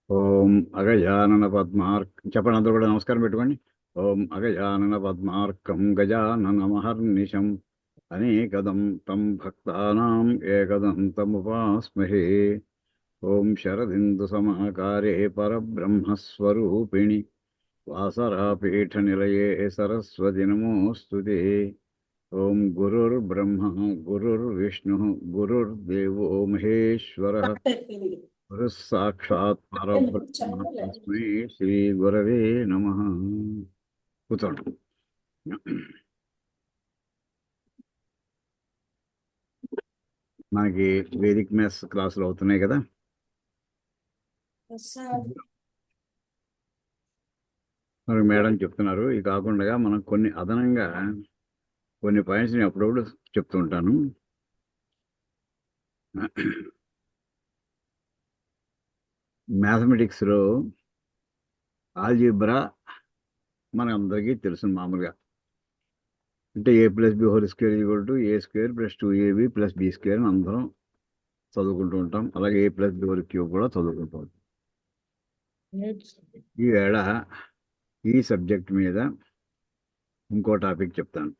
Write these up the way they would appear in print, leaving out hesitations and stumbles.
ఓం అగజానన చెప్పండి, అందరూ కూడా నమస్కారం పెట్టుకోండి. ఓం అగజానన పద్మార్కం గజాననమహర్నిశం అనేకదం తం భక్తానాం ఏకదంతముపాస్మహే. ఓం శరదిందు సమాకారే పరబ్రహ్మస్వరూపిణి వాసరాపీఠ నిలయే సరస్వతి నమోస్తుతే. ఓం గురుర్బ్రహ్మ గురుర్విష్ణు గురుర్దేవో మహేశ్వర గురు సాక్షాత్ పరబ్రహ్మ తస్మై శ్రీ గురవే నమః. కూర్చోండి. మనకి వేదిక్ మ్యాథ్స్ క్లాసులు అవుతున్నాయి కదా. మరి మేడం చెప్తున్నారు. ఇది కాకుండా మనం కొన్ని అదనంగా కొన్ని పాయింట్స్ని అప్పుడప్పుడు చెప్తూ ఉంటాను. మ్యాథమెటిక్స్లో ఆల్జీబ్రా మనందరికీ తెలుసు మామూలుగా. అంటే a + b whole square = a² + 2ab + b² అని అందరం చదువుకుంటూ ఉంటాం. అలాగే a + b హోల్ క్యూబ్ కూడా చదువుకుంటూ ఉంటాం. ఈవేళ ఈ సబ్జెక్ట్ మీద ఇంకో టాపిక్ చెప్తాను.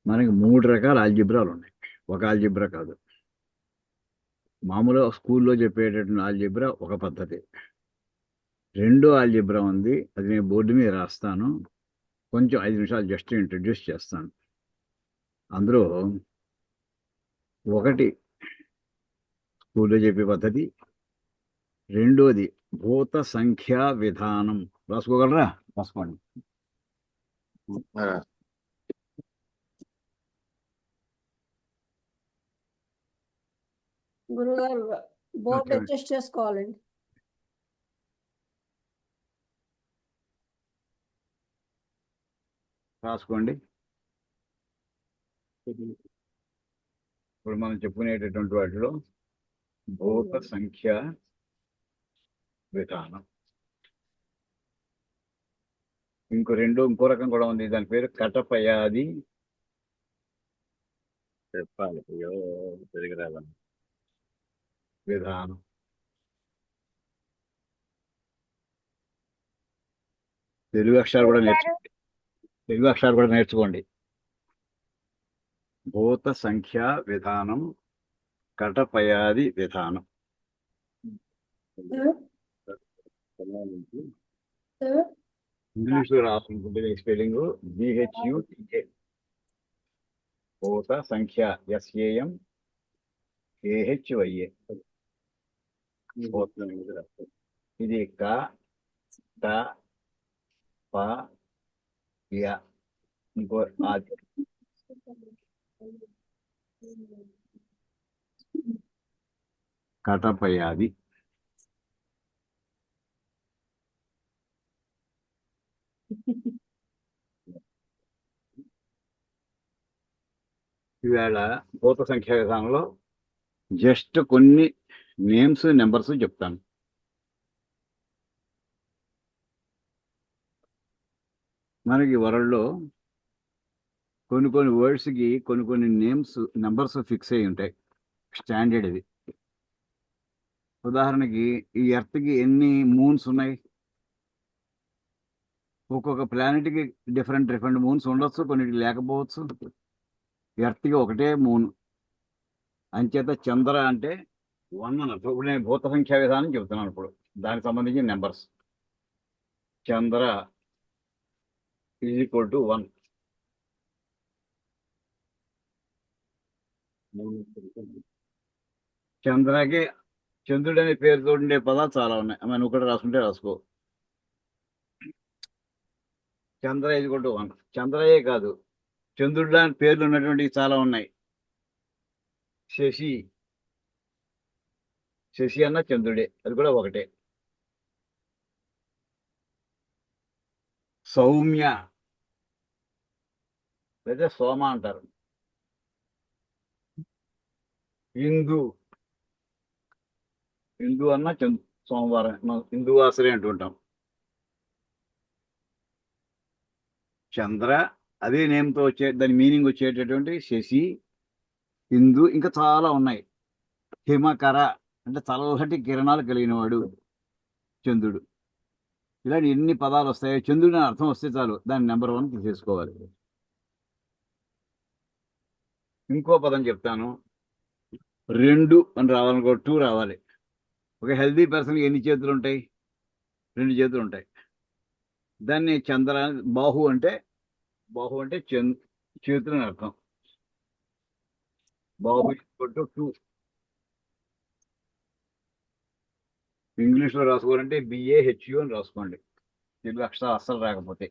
మనకి 3 రకాల ఆల్జీబ్రాలు ఉన్నాయి. ఒక ఆల్జీబ్రా కాదు. మామూలుగా స్కూల్లో చెప్పేటటువంటి ఆల్జీబ్రా ఒక పద్ధతి. రెండో ఆల్జీబ్రా ఉంది, అది నేను బోర్డు మీద రాస్తాను. కొంచెం 5 నిమిషాలు జస్ట్ ఇంట్రడ్యూస్ చేస్తాను. అందులో ఒకటి స్కూల్లో చెప్పే పద్ధతి, రెండోది భూత సంఖ్యా విధానం. రాసుకోగలరా? రాసుకోండి. గురుగారు బోర్డు అడ్జస్ట్ చేసుకోవాలండి. రాసుకోండి. ఇప్పుడు మనం చెప్పుకునేటటువంటి వాటిలో భూత సంఖ్య విధానం, ఇంకో రకం కూడా ఉంది. దాని పేరు కటపయాది చెప్పాలి తిరిగిరాదని విధానం. తెలుగు అక్షరాలు కూడా నేర్చుకోండి. భూత సంఖ్యా విధానం, కటపయాది విధానం. ఇంగ్లీష్లో రాసుకుంటే స్పెల్లింగ్ BHUTA. భూత సంఖ్య SAM AHYA. ఇది క ట ప య. ఇంకో ఆది కటపయాది. ఈవేళ భూత సంఖ్యా విధానంలో జస్ట్ కొన్ని నేమ్స్ నెంబర్స్ చెప్తాను. మనకి వరల్డ్లో కొన్ని వర్డ్స్కి కొన్ని నేమ్స్ నెంబర్స్ ఫిక్స్ అయి ఉంటాయి. స్టాండర్డ్ ఇది. ఉదాహరణకి ఈ ఎర్త్కి ఎన్ని మూన్స్ ఉన్నాయి? ఒక్కొక్క ప్లానెట్కి డిఫరెంట్ మూన్స్ ఉండొచ్చు, కొన్నిటికి లేకపోవచ్చు. ఎర్త్కి ఒకటే మూన్. అంచేత చంద్ర అంటే 1 అని. ఇప్పుడు నేను భూత సంఖ్యా విధానం చెబుతున్నాను. ఇప్పుడు దానికి సంబంధించిన నెంబర్స్. చంద్ర = 1. చంద్రకి చంద్రుడు అనే పేరుతో ఉండే పదాలు చాలా ఉన్నాయి. మనం ఒకటి రాసుకుంటే రాసుకో. చంద్ర = 1. చంద్రయే కాదు, చంద్రుడు అని పేర్లు ఉన్నటువంటివి చాలా ఉన్నాయి. శశి అన్న చంద్రుడే, అది కూడా ఒకటే. సౌమ్య లేదా సోమ అంటారు. ఇందు అన్న సోమవారం, ఇందువాసరి అంటుంటాం. చంద్ర అదే నేమ్తో దాని మీనింగ్ వచ్చేటటువంటి శశి, ఇందు, ఇంకా చాలా ఉన్నాయి. హిమకర అంటే చల్లటి కిరణాలు కలిగినవాడు చంద్రుడు. ఇలాంటి ఎన్ని పదాలు వస్తాయో చంద్రుడు అని అర్థం వస్తే చాలు దాన్ని నెంబర్ 1 తీసేసుకోవాలి. ఇంకో పదం చెప్తాను. 2 అని రావాలనుకో 2 రావాలి. ఒక హెల్దీ పర్సన్కి ఎన్ని చేతులు ఉంటాయి? 2 చేతులు ఉంటాయి. దాన్ని బాహు అంటే చేతులు అని అర్థం. బాహు 2. ఇంగ్లీష్లో రాసుకోవాలంటే BAHU అని రాసుకోండి, తెలుగు అక్షరాలు అస్సలు రాకపోతే.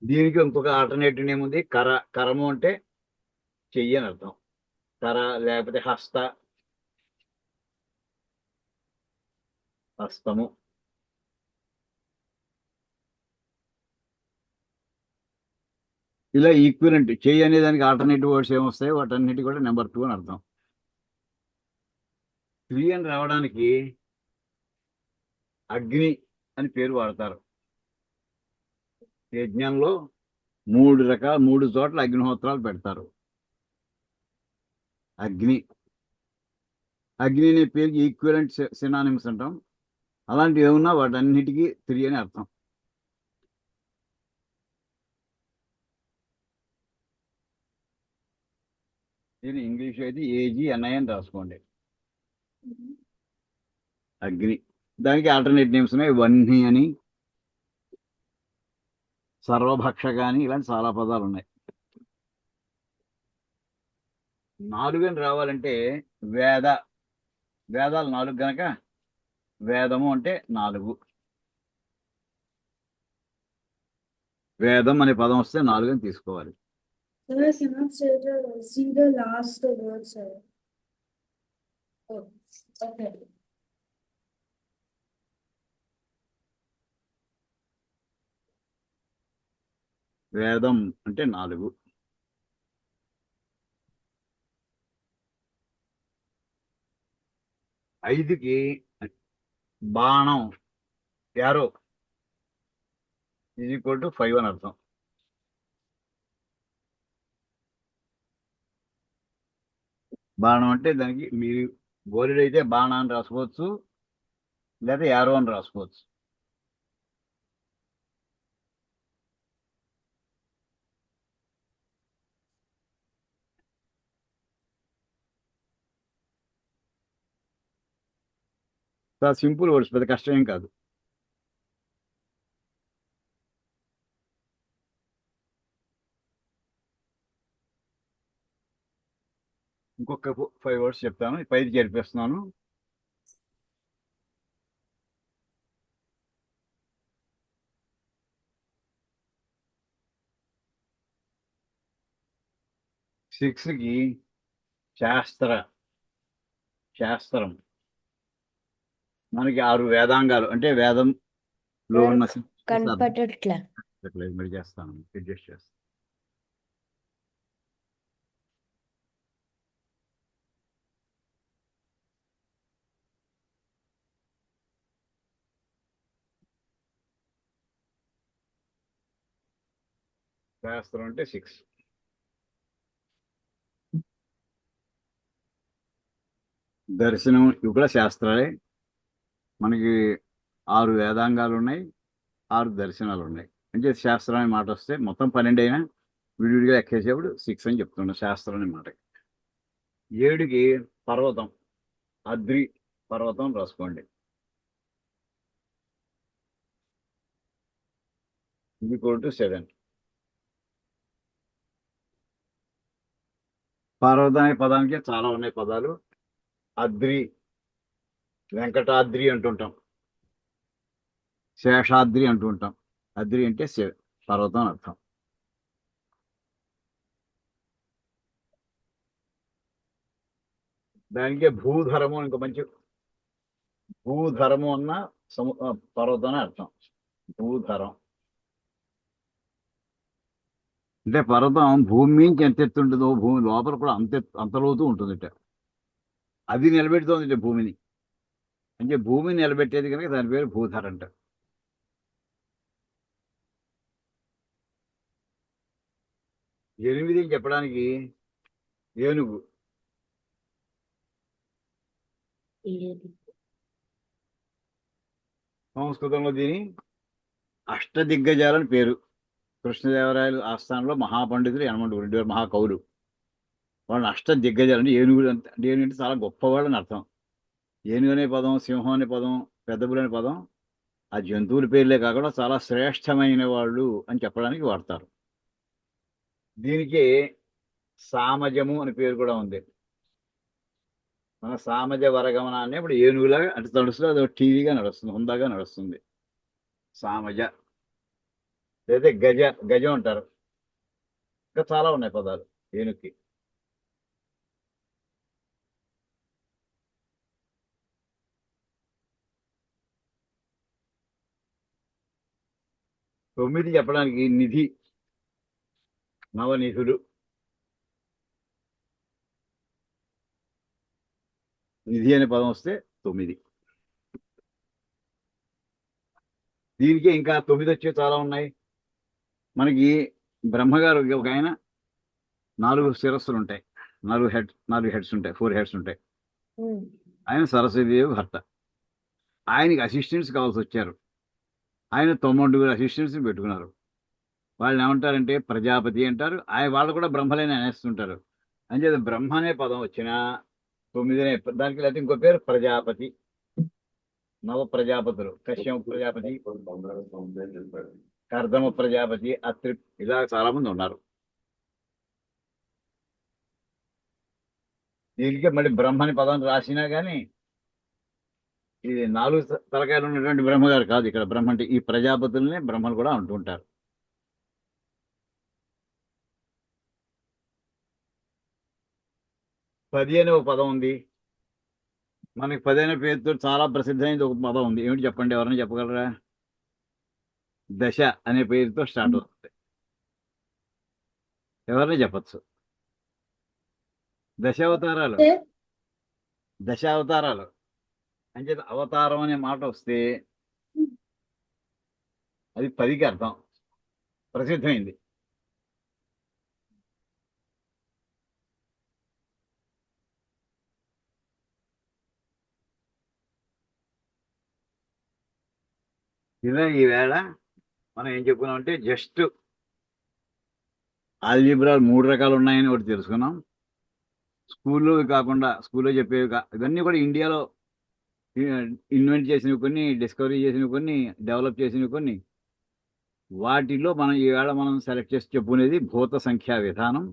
దీనికి ఇంకొక ఆల్టర్నేటివ్ నేమ్ ఉంది. కరము అంటే చెయ్యి అని అర్థం. కర లేకపోతే హస్తము. ఇలా ఈక్వలెంట్ చెయ్యి అనే దానికి ఆల్టర్నేటివ్ వర్డ్స్ ఏమొస్తాయో వాటన్నిటి కూడా నెంబర్ 2 అని అర్థం. 3 అని రావడానికి అగ్ని అని పేరు వాడతారు. యజ్ఞంలో 3 చోట్ల అగ్నిహోత్రాలు పెడతారు. అగ్ని అనే పేరుకి ఈక్వలెంట్ సినానిమ్స్ అంటాం. అలాంటివి ఏమన్నా వాటన్నిటికీ 3 అని అర్థం. దీని ఇంగ్లీష్ అయితే AGNI అని రాసుకోండి. అగ్ని. దానికి ఆల్టర్నేట్ నేమ్స్ ఉన్నాయి. వహ్ని అని, సర్వభక్షక అని, ఇలాంటి చాలా పదాలు ఉన్నాయి. 4 అని రావాలంటే వేదాలు 4 గనక వేదము అంటే 4. వేదం అనే పదం వస్తే 4 అని తీసుకోవాలి. Sir, I cannot see the last word, sir. Oh, okay. వేదం అంటే 4. ఐదుకి బాణం యారో =5 అని అర్థం. బాణం అంటే దానికి మీరు గోరెడైతే బాణం అని రాసుకోవచ్చు, లేదా యారో అని రాసుకోవచ్చు. చాలా సింపుల్ వర్డ్స్, పెద్ద కష్టం ఏం కాదు. ఇంకొక 5 వర్డ్స్ చెప్తాను, 5 చేర్పిస్తున్నాను. సిక్స్కి శాస్త్రం. మనకి 6 వేదాంగాలు అంటే వేదంలో ఉన్న కనపడట్లే. మరి చేస్తాను, అడ్జస్ట్ చేస్తాను. శాస్త్రం అంటే 6. దర్శనం ఇవి కూడా శాస్త్రాలే. మనకి 6 వేదాంగాలు ఉన్నాయి, 6 దర్శనాలు ఉన్నాయి. అంటే శాస్త్రం అనే మాట వస్తే మొత్తం 12 అయినా విడివిడిగా ఎక్కేసేప్పుడు 6 అని చెప్తున్నాం శాస్త్రం అనే మాట. 7కి పర్వతం, అద్రి పర్వతం రాసుకోండి. =7. పర్వతం అనే పదానికి చాలా ఉన్నాయి పదాలు. అద్రి, వెంకటాద్రి అంటుంటాం, శేషాద్రి అంటుంటాం. అద్రి అంటే పర్వతం అని అర్థం. దానికి భూధరము ఇంకో మంచి భూధరము అన్న పర్వతం అని అర్థం. భూధరం అంటే పర్వతం భూమి నుంచి ఎంత ఎత్తు ఉంటుందో భూమి లోపల కూడా అంత లోతు ఉంటుంది. అది నిలబెడుతోంది భూమిని. అంటే భూమిని నిలబెట్టేది కనుక దాని పేరు భూధర అంటారు. ఎనిమిది అని చెప్పడానికి ఏనుగు. సంస్కృతంలో దీని అష్టదిగ్గజాలని పేరు. కృష్ణదేవరాయలు ఆస్థానంలో మహాపండితులు యనమండు 2 మహాకవులు. వాళ్ళని అష్టదిగ్గజాలు అంటే ఏనుగులు అంటే ఏనుగు అంటే చాలా గొప్పవాళ్ళు అని అర్థం. ఏనుగు అనే పదం, సింహం అనే పదం, పెద్దబులు అనే పదం ఆ జంతువుల పేర్లే కాకుండా చాలా శ్రేష్టమైన వాళ్ళు అని చెప్పడానికి వాడతారు. దీనికి సామజము అని పేరు కూడా ఉంది. మన సామజ వరగమన అనే ఇప్పుడు ఏనుగులాగా అటు నడుస్తుంది, అది టీవీగా నడుస్తుంది, హుందాగా నడుస్తుంది సామజ. లేదా గజం అంటారు. ఇంకా చాలా ఉన్నాయి పదాలు ఏనుగుకి. తొమ్మిది చెప్పడానికి నిధి, నవనిధులు. నిధి అనే పదం వస్తే 9. దీనికి ఇంకా 9 వచ్చే చాలా ఉన్నాయి. మనకి బ్రహ్మగారు ఒక ఆయన 4 శిరస్సులు ఉంటాయి, 4 హెడ్స్ ఉంటాయి, 4 హెడ్స్ ఉంటాయి. ఆయన సరస్వతీదేవి భర్త. ఆయనకి అసిస్టెంట్స్ కావాల్సి వచ్చారు. ఆయన 9 అసిస్టెంట్స్ని పెట్టుకున్నారు. వాళ్ళని ఏమంటారంటే ప్రజాపతి అంటారు. వాళ్ళు కూడా బ్రహ్మలేని అనేస్తుంటారు. అంచేది బ్రహ్మ అనే పదం వచ్చినా 9 దానికి లేకపోతే ఇంకో పేరు ప్రజాపతి. నవ ప్రజాపతులు కశ్యప ప్రజాపతి, కర్దమ ప్రజాపతి, అత్రి, ఇలా చాలా మంది ఉన్నారు. దీనికి మళ్ళీ బ్రహ్మని పదం రాసినా కానీ ఇది 4 తలకాయలు ఉన్నటువంటి బ్రహ్మగారు కాదు. ఇక్కడ బ్రహ్మ అంటే ఈ ప్రజాపతుల్ని బ్రహ్మలు కూడా అంటూ ఉంటారు. పది అనే ఒక పదం ఉంది. మనకి 10 అనే పేరుతో చాలా ప్రసిద్ధమైనది ఒక పదం ఉంది. ఏమిటి చెప్పండి, ఎవరైనా చెప్పగలరా? దశ అనే పేరుతో స్టార్ట్ అవుతుంది. ఎవరైనా చెప్పచ్చు. దశావతారాలు. దశావతారాలు అంటే అవతారం అనే మాట వస్తే అది 10కి అర్థం. ప్రసిద్ధమైంది. ఇలా ఈవేళ మనం ఏం చెప్పుకున్నామంటే జస్ట్ ఆల్జీబ్రాలు 3 రకాలు ఉన్నాయని ఒకటి తెలుసుకున్నాం. స్కూల్లో కాకుండా స్కూల్లో చెప్పేవి ఇవన్నీ కూడా ఇండియాలో ఇన్వెంట్ చేసినవి కొన్ని, డిస్కవరీ చేసినవి కొన్ని, డెవలప్ చేసినవి కొన్ని. వాటిలో మనం సెలెక్ట్ చేసి చెప్పుకునేది భూత సంఖ్యా విధానం.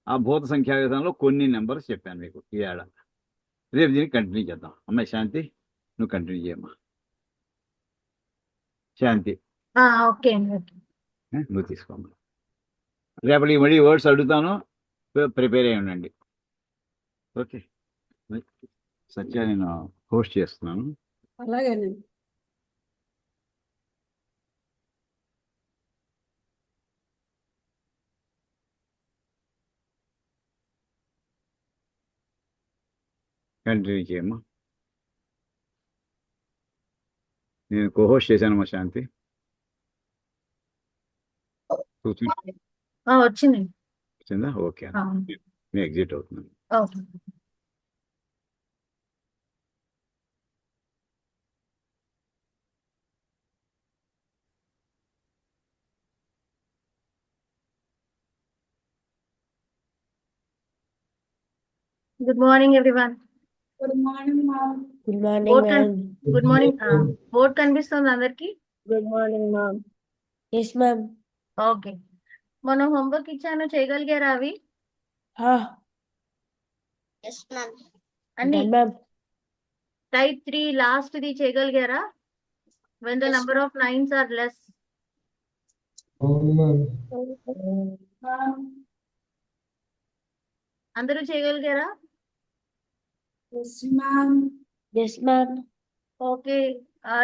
ఆ భూత సంఖ్యా విధానంలో కొన్ని నెంబర్స్ చెప్పాను మీకు ఈ ఏడ. రేపు దీన్ని కంటిన్యూ చేద్దాం. అమ్మాయి శాంతి, నువ్వు కంటిన్యూ చేయమ్మా. శాంతి ఓకే నువ్వు తీసుకోమ్మా. రేపటి మళ్ళీ వర్డ్స్ అడుగుతాను, ప్రిపేర్ అయ్యి ఉండండి. ఓకే. సత్య నేను హోస్ట్ చేస్తున్నాను. అలాగేనండి. కంటిన్యూ చేయమ్మా. నేను కోహోస్ట్ చేశానమ్మా శాంతి. వచ్చింది. వచ్చిందా? ఓకే. నేను ఎగ్జిట్ అవుతున్నాను. Good morning everyone. Good morning, ma'am. Good morning, ma'am. Good morning. Board కనిపిస్తుంది అందరికి? Good morning, ma'am. Yes, ma'am. Okay. మనం హోంవర్క్ ఇచ్చాను, చేయగలిగారా అవి Yes, ma'am. అన్ని? Done, ma'am. Type 3 last the చేయగలిగారా? when the Yes, number of lines are less. Ma'am. అందరూ చేయగలిగారా? Yes, ma'am. Yes, ma'am. Okay.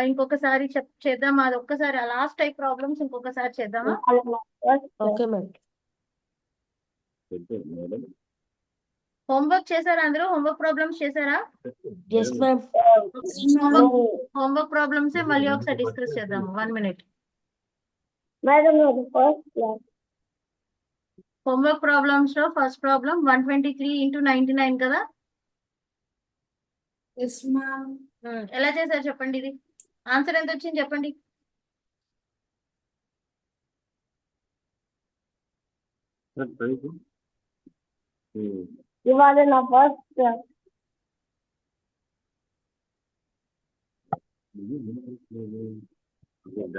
ఇంకొకసారి చేద్దామా? అది ఒక్కసారి లాస్ట్ టైప్ ప్రాబ్లమ్స్ ఇంకొకసారి చేద్దామా? Okay, ma'am. హోంవర్క్ చేశారా అందరూ? హోంవర్క్ ప్రాబ్లమ్స్ చేశారా? Yes, ma'am. ma'am. Homework problems మళ్ళీ ఒకసారి డిస్కస్ చేద్దాము. 1 minute. Madam, the first class. Homework problems లో ఫస్ట్ ప్రాబ్లం 123 into 99 కదా. Yes, ma'am. ఎలా చేశారు చెప్పండి. ఇది ఆన్సర్ ఎంత వచ్చింది చెప్పండి. You are in the first class.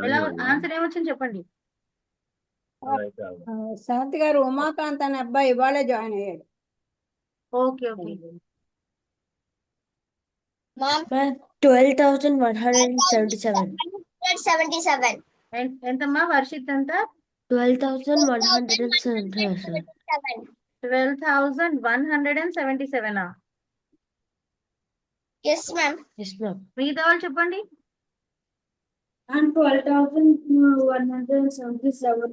ఎలా ఆన్సర్ ఏమొచ్చింది చెప్పండి. శాంతి గారు ఉమాకాంత్ అనే అబ్బాయి ఇవాళే జాయిన్ అయ్యాడు. Okay okay. Ma'am, 12,177. 77. ఎంతమ్మా వర్షిత్ ఎంత? 12,177. 12,177. Yes, ma'am. Yes, ma'am. మిగతా వాళ్ళు చెప్పండి. And 12,177.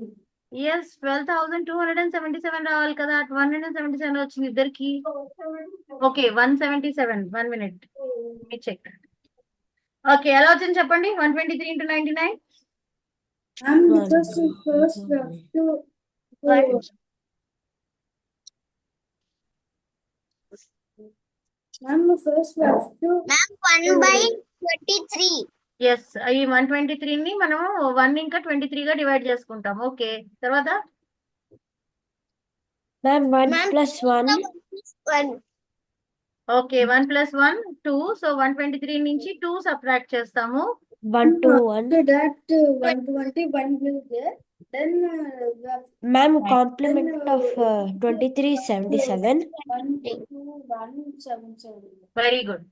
ఎస్ 12,277 రావాలి కదా. 177 వచ్చింది ఇద్దరికి. ఓకే 177. 1 minute. మీ చెక్. ఓకే ఎలా వచ్చింది చెప్పండి. 123 into 99. And because first we have to Right. ma'am, first we have to 1/23. Yes ఈ 123 ని మనము 1 ఇంకా 23 గా డివైడ్ చేసుకుంటాం. ఓకే తర్వాత Ma'am, 1 plus 1. 1. Okay 1 plus 1 2. So 123 నుంచి 2 సబ్ట్రాక్ట్ చేస్తాము. 1 to 1. After that, 121 will there. Then we have Ma'am, complement of 23 is 77. 12177. Very good.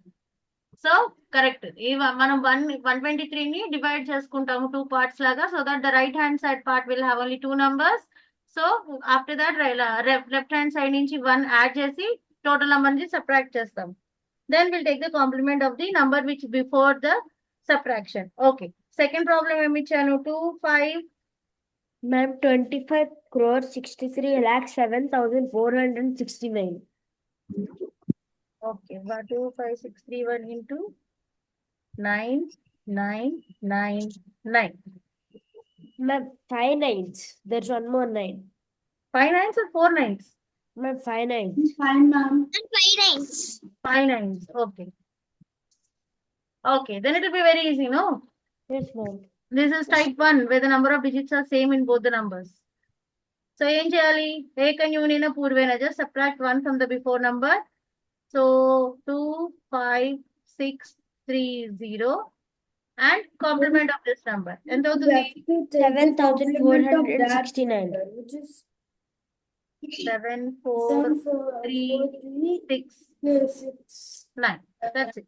So correct. ఈ మనం 123 ని డివైడ్ చేసుకుంటాము 2 parts లాగా. So that the right hand side part will have only 2 numbers. So after that left hand side నుంచి 1 add చేసి total number ని subtract చేస్తాం. Then will take the complement of the number which before the subtraction. Okay second problem ఏమి ఇచ్చాను. 25 Ma'am, 25 crore 63 lakh 7,469. Okay 25631 into 9999. Ma'am, 5 nines. There's one more 9. 5 nines or 4 nines? Ma'am, 5 nines. Fine, ma'am. 5 nines. Okay. Okay, then it will be very easy, no? Yes, ma'am. This is type 1 where the number of digits are same in both the numbers. So ఏం చేయాలి? ఏకన్యూనిన పూర్వేన just subtract 1 from the before number. So 25630 and complement of this number. ఎంత We అవుతుంది? have to take the complement of that 7,469. number, which is 74369. That's it.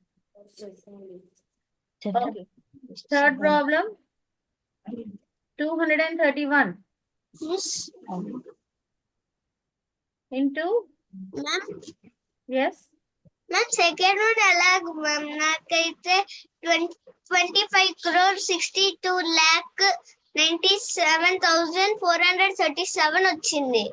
7. Okay. Third problem 231 Yes. into Ma'am, yes second one alag, ma'am. Nakaite 25 crore 62 lakh 97,437 వచ్చింది.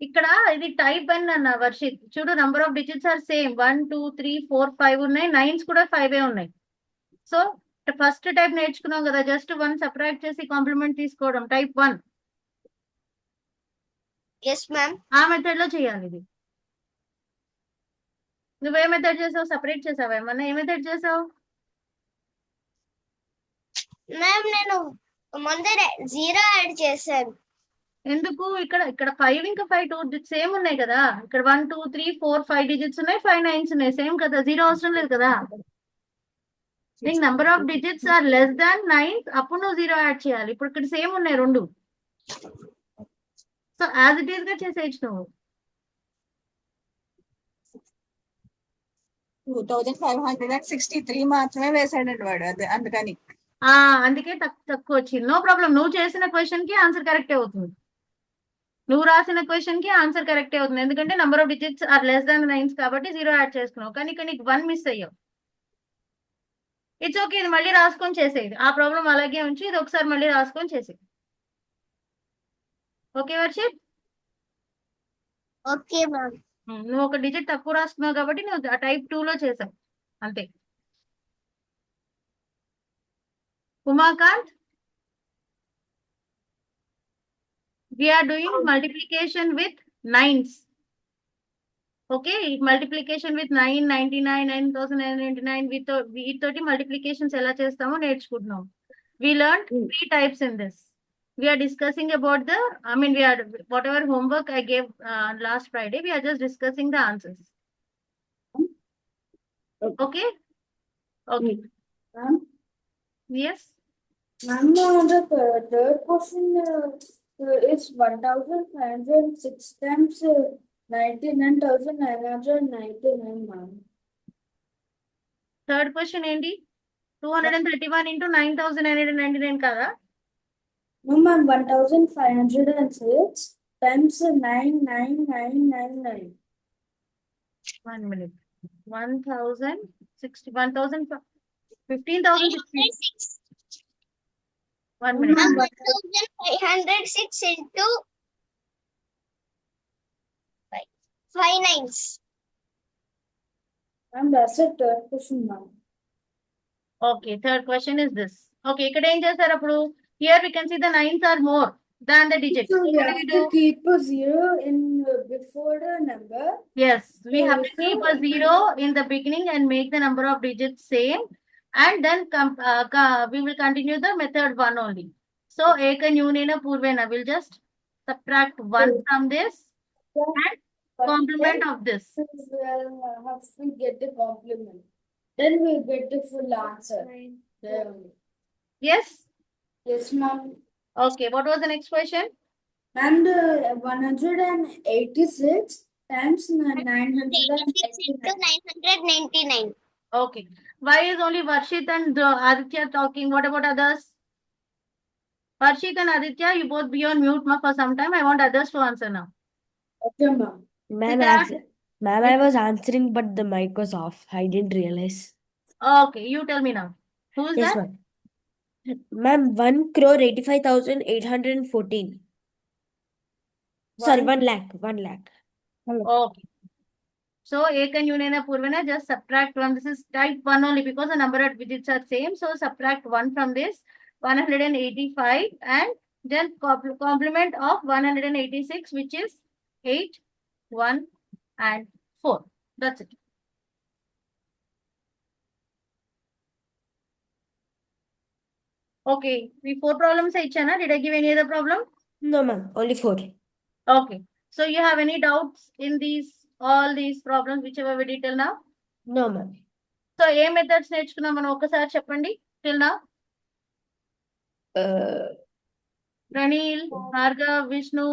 ఇక్కడ ఇది type n అన్న వర్షిత్. చూడు number of digits are same. 1 2 3 4 5 ఉన్నాయి. Nines కూడా 5 ఉన్నాయి. So first type నేర్చుకున్నాం కదా. జస్ట్ 1 సబ్ట్రాక్ట్ చేసి కాంప్లిమెంట్ తీసుకోవడం టైప్ 1. Yes, ma'am. ఆ మెథడ్ లో చేయాలి ఇది. నువ్వే మెథడ్ చేసావు? సపరేట్ చేసావా ఏమన్నా? ఏ మెథడ్ చేసావు? Ma'am, నేను ముందర 0 యాడ్ చేశాను. ఎందుకు? ఇక్కడ 5 ఇంకా 5 2 సేమ్ ఉన్నాయి కదా. ఇక్కడ 1 2 3 4 5 డిజిట్స్ ఉన్నాయి. 5 నైన్స్ ఉన్నాయి. సేమ్ కదా. 0 అవసరం లేదు కదా. నీకు number of digits are less than 9 అప్పుడు నువ్వు 0 యాడ్ చేయాలి. ఇప్పుడు ఇక్కడ సేమ్ ఉన్నాయి రెండు. సో యాజ్ ఇట్ ఈస్ గా చేసేయచ్చు నువ్వు. 2,563 మాత్రమే వేసాడండి వాడు. అదే అందుకని అందుకే తక్కువ వచ్చింది. No problem. నువ్వు చేసిన క్వశ్చన్ కి ఆన్సర్ కరెక్టే అవుతుంది. నువ్వు రాసిన క్వశ్చన్ కి ఆన్సర్ కరెక్టే అవుతుంది. ఎందుకంటే number of digits are less than 9 కాబట్టి 0 యాడ్ చేసుకున్నావు. కానీ ఇక్కడ నీకు 1 మిస్ అయ్యావు. It's okay. ఇది మళ్ళీ రాసుకొని చేసేది. ఆ ప్రాబ్లం అలాగే ఉంచి ఇది ఒకసారి మళ్ళీ రాసుకొని చేసేది. ఓకే వర్షిత్? Okay, ma'am. నువ్వు ఒక డిజిట్ తక్కువ రాస్తున్నావు కాబట్టి నువ్వు టైప్ 2 లో చేసావు అంతే. Umakant, we are doing multiplication with nines. Okay, multiplication with 999, 9999 వీటితోటి multiplications ఎలా చేస్తామో నేర్చుకుంటున్నాం. We learned 3 types in this. We are discussing about whatever homework I gave last Friday, we are just discussing the answers. Okay? Okay. Ma'am, Yes? ma'am, the third question is 1,506 times 99,999, ma'am. Third question ఏంటి? 231 into 9,999 కదా? No, ma'am, 1,506 times 99999. 1 minute. 1,060, 15,060. 1 minute. Ma'am, 1,506 into 5 nines. Ma'am, that's the third question, ma'am. Okay, third question is this. Okay, ఇక్కడ ఏం చేశారు అప్పుడు? Here we can see the nines are more than the digits. So we What do have we to do? keep a zero in before the number. Yes, we have to So- keep a 0 in the beginning and make the number of digits same, and then we will continue the method 1 only. So Eka Nunena Purvena will just subtract 1 from this and complement of this. We'll have to get the complement. Then we'll get the full answer. There only. Yes? Yes, ma'am. Okay, what was the next question? And 186 times 86 into 999. 999. Okay. Why is only Varshit and Aditya talking? What about others? Varshit and Aditya, you both be on mute for some time. I want others to answer now. Okay, ma'am. Ma'am, Siddharth? ma'am, I was answering, but the mic was off. I didn't realize. Okay, you tell me now. Who is Yes, that? ma'am. Ma'am, 1,85,814. Sorry, 1 lakh. 1 lakh. Okay. So, Eka Nunena Purvena, just subtract 1. This is type 1 only because the number of digits are same. So, subtract 1 from this, 185, and then complement of 186, which is 8, 1, and 4. That's it. Okay, the 4 problems I ichana. Did I give any other problem? No, ma'am. Only 4. Okay. So, you have any doubts in all these problems, whichever we did till now? No, ma'am. So ఏ methods నేర్చుకున్నాం మనం ఒకసారి చెప్పండి till now. Praneel, Bhargav, Vishnu.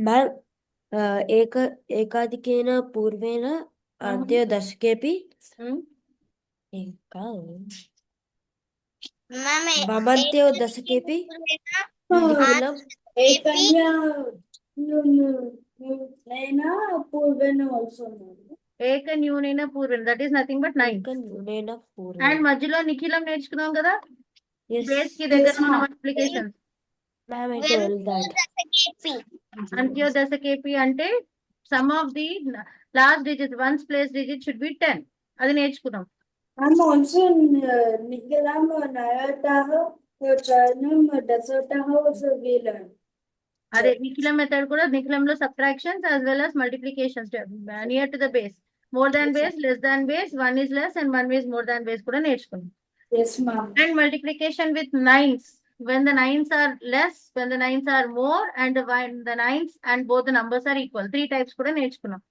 Ma'am, एकाधिकेन पूर्वेण अन्त्योदशकेऽपि Ma'am, भवन्त्योदशकेऽपि निखिलम् Ekanya Nunena Purvena also, ma'am. ఏక న్యూనైన పూర్వం, దట్ ఈస్ నథింగ్ బట్ 9. एकन्यूनेन అండ్ पूर्वेण. మధ్యలో నిఖిలం నేర్చుకున్నాం కదా, Yes, బేస్ కి దగ్గర Yes, ఉన్న ma'am. Multiplication. ma'am, I told that. అంత్యోదశ కేపి అంటే sum of the last digit ones place digit should be 10. అది నేర్చుకున్నాం. I'm also Nikilam Nayataha, Charnam Dasataha also we learned. అదే నిఖిలం మెథడ్ కూడా, నిఖిలంలో subtractions as well as multiplications near to the base, more than base, less than base, 1 is less and 1 is more than base కూడా నేర్చుకున్నాం. Yes, ma'am. And multiplication with nines, when the nines are less, when the nines are more, and when the nines and both the numbers are equal. 3 types కూడా నేర్చుకున్నాం.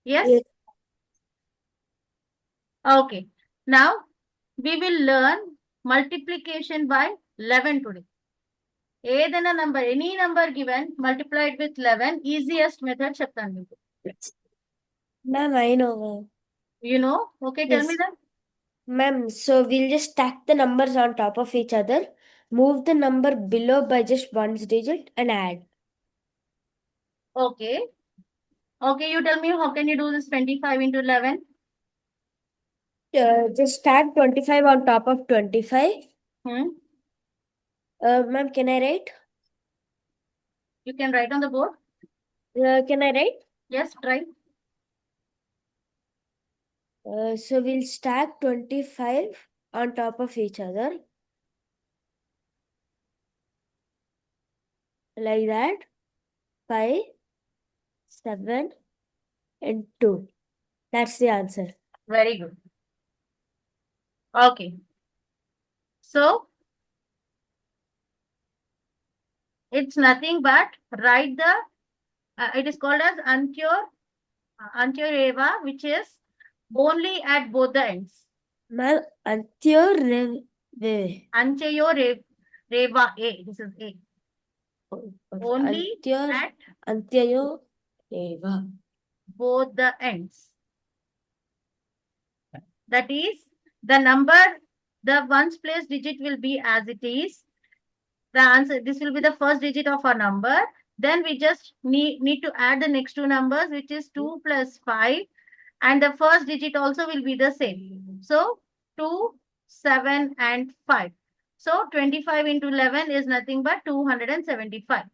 Yes? Yes. Okay. Now we will learn multiplication by 11 today. ఏదైనా number, any number given multiplied with 11, easiest method చెప్తాను మీకు. Ma'am, I know. You know? Okay, tell Yes. me that. Ma'am, so we'll just stack the numbers on top of each other, move the number below by just 1 digit and add. Okay. Okay, you tell me how can you do this 25 into 11? Just stack 25 on top of 25. Hmm? Ma'am, can I write? You can write on the board. Can I write? Yes, try. So we'll stack 25 on top of each other. Like that. 5, 7, and 2. That's the answer. Very good. Okay. So it's nothing but write the, it is called as Antyoreva, which is only at both the ends. Ma'am, Antyoreva. Antyoreva A. This is A. Only at Antyoreva. both the ends. That is, the number, the ones place digit will be as it is. The answer, this will be the first digit of our number. Then we just need to add the next two numbers, which is 2 plus 5. And the first digit also will be the same. So 2, 7, and 5. So 25 into 11 is nothing but 275.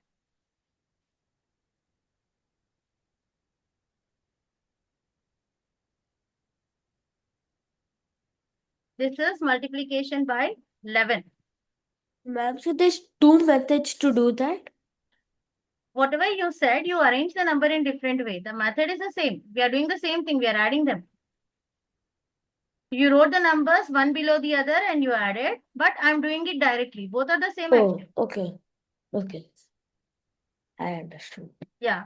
This is multiplication by 11. Ma'am, so there's two methods to do that? Whatever you said, you arrange the number in different way. The method is the same. We are doing the same thing. We are adding them. You wrote the numbers one below the other and you added, but I'm doing it directly. Both are the same Oh, action. okay. Okay. I understood. Yeah.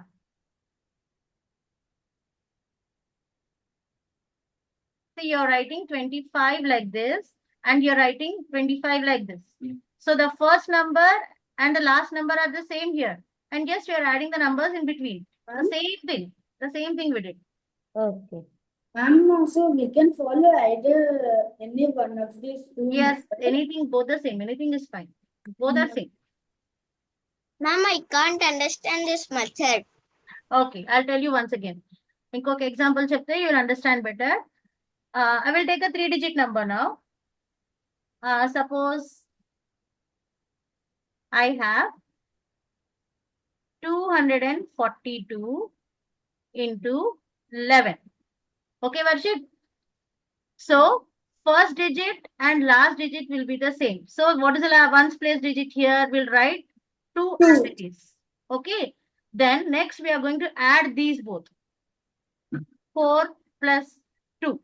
So you're writing 25 like this and you're writing 25 like this. So the first number and the last number are the same here. And yes, you're adding the numbers in between. The same thing. The same thing we did. Okay. Ma'am, so we can follow either any one of these two. Yes, methods. anything, both the same. Anything is fine. Both are same. Ma'am, I can't understand this method. Okay, I'll tell you once again. ఇంకొక example చెప్తే you'll understand better. I will take a 3-digit number now. Suppose I have 242 into 11. Okay, Varshit? So, first digit and last digit will be the same. So, what is the ones place digit here? We'll write 2 as it is. Okay. Then, next we are going to add these both. 4 plus 2.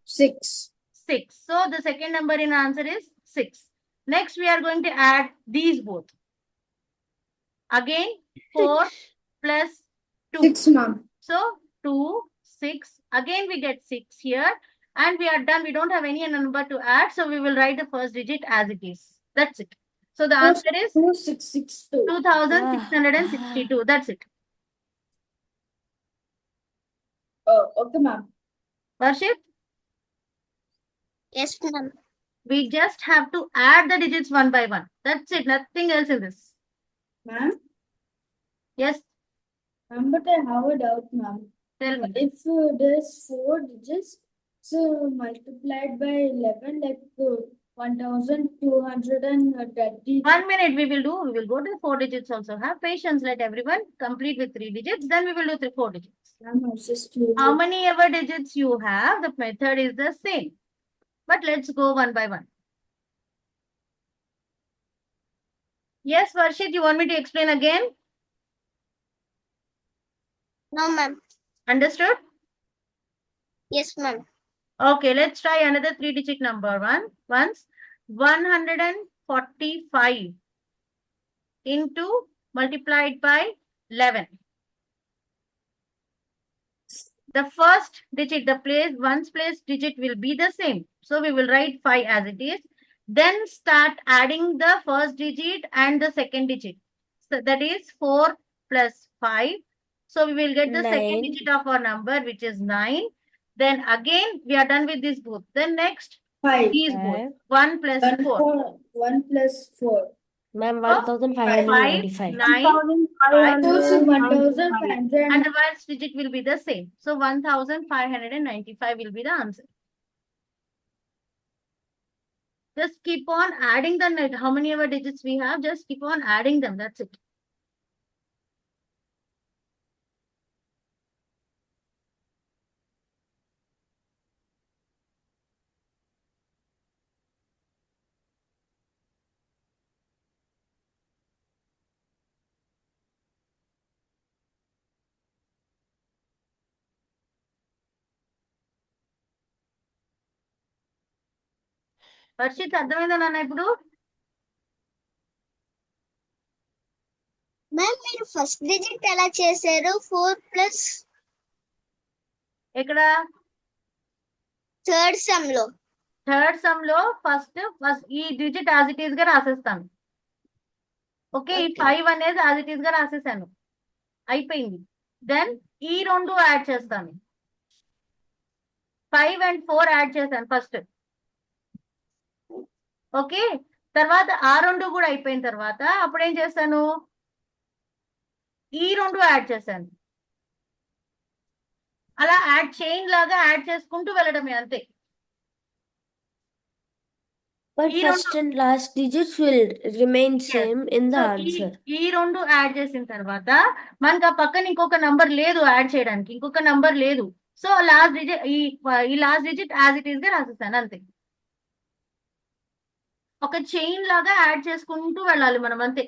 6. 6. So, the second number in answer is 6. Next, we are going to add these both. Again, 4 plus 2. 6, ma'am. So, 2, 6. Again, we get 6 here. And we are done. We don't have any number to add. So, we will write the first digit as it is. That's it. So, the answer is 2662. 2662. That's it. Oh, okay, ma'am. Varshit, Yes, ma'am. we just have to add the digits one by one. That's it. Nothing else in this. Ma'am, Yes, but I have a doubt, ma'am. tell me. If there's 4 digits, so multiplied by 11, like 1230. 1 minute we will do. We will go to 4 digits also. Have patience. Let everyone complete with 3 digits. Then we will do 4 digits. Ma'am, I was just curious. How many ever digits you have, the method is the same. But let's go one by one. Yes, Varshit, you want me to explain again? No, ma'am. Understood? Yes, ma'am. Okay, let's try another 3-digit number. Once 145 into multiplied by 11. The first digit, ones place digit will be the same. So we will write 5 as it is. Then start adding the first digit and the second digit. So that is 4 plus 5. So we will get the second 9. digit of our number, which is 9. Then again, we are done with this both. Then next, 5. these both. 1 plus 4. 1 plus 4. Ma'am, Oh, 1595. 9, 5. So 1500. And the last digit will be the same. So 1595 will be the answer. Just keep on adding the net. How many ever digits we have, just keep on adding them. That's it. Varshith అర్థమైందా నాన్న ఇప్పుడు? Ma'am మీరు first digit ఎలా చేశారు? 4 plus ఇక్కడ third sum లో. Third sum లో first ఈ డిజిట్ యాజ్ ఇట్ ఈస్ గా రాసేస్తాను. ఓకే, ఈ Okay. 5 అనేది యాజ్ ఇట్ ఈస్ గా రాసేసాను, అయిపోయింది. దెన్ ఈ 2 యాడ్ చేస్తాను. 5 and 4 యాడ్ చేశాను ఫస్ట్. ఓకే, తర్వాత ఆ 2 కూడా అయిపోయిన తర్వాత అప్పుడు ఏం చేస్తాను, ఈ 2 యాడ్ చేశాను. అలా యాడ్ చైన్ లాగా యాడ్ చేసుకుంటూ వెళ్ళడమే అంతే. But ఈ first 2 and last digits will remain yes. same in the so answer. ఈ 2 యాడ్ చేసిన తర్వాత మనకు ఆ పక్కన ఇంకొక నంబర్ లేదు యాడ్ చేయడానికి, ఇంకొక నంబర్ లేదు. సో లాస్ట్ డిజిట్ ఈ last digit as it is గా రాసేసాను అంతే. ఒక చైన్ లాగా యాడ్ చేసుకుంటూ వెళ్ళాలి మనం అంతే.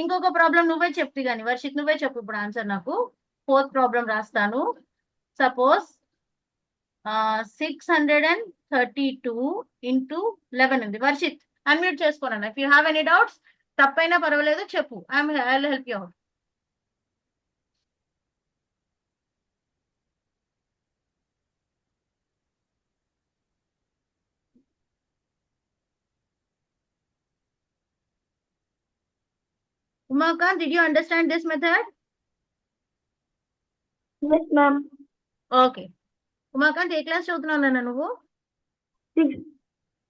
ఇంకొక ప్రాబ్లం నువ్వే చెప్తే గాని వర్షిత్, నువ్వే చెప్పు ఇప్పుడు ఆన్సర్ నాకు. 4th ప్రాబ్లం రాస్తాను. సపోజ్ 632 into 11 ఉంది. వర్షిత్ అన్మ్యూట్ చేసుకోనన్నా. If you have any doubts తప్పైనా పర్వాలేదు చెప్పు, I will help you out. Umakant, did you understand this method? Yes, ma'am. Okay. Umakant ఏ క్లాస్ చదువుతున్నావు నాన్న నువ్వు? 6.